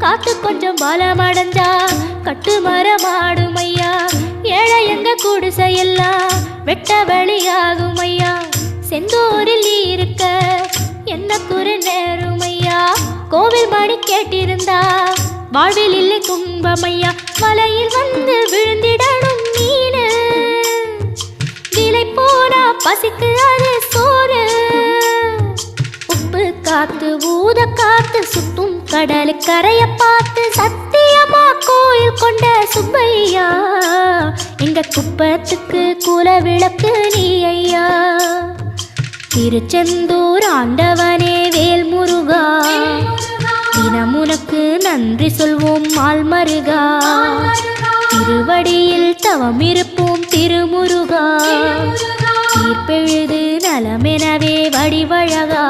காத்து கொஞ்சம் பலமடைஞ்சா கட்டு மரமாடும் ஐயா. ஏழை எங்க குடிசையெல்லாம் வெட்ட வெளியாகும் ஐயா. செந்தூரில் இருக்க என்ன குறை நேரும் ஐயா. கோவில் மணி கேட்டிருந்தா வாழ்வில் இல்லை துன்பமையா. மலையில் வந்து விழுந்திடணும் மீன், விலை போனா பசிக்கு அது சோறு. உப்பு காத்து ஊத காத்து சுத்தும் கடலு கரைய பார்த்து சத்தியமா கோயில் கொண்ட சுப்பையா. எங்க குப்பத்துக்கு குல விளக்கு நீ ஐயா. திருச்செந்தூர் ஆண்டவனே வேல் முருகா, தினம் உனக்கு நன்றி சொல்வோம் மால்மருகா. திருவடியில் தவம் இருப்போம் திருமுருகா. தீர்ப்பெழுது நலமெனவே வடிவழகா.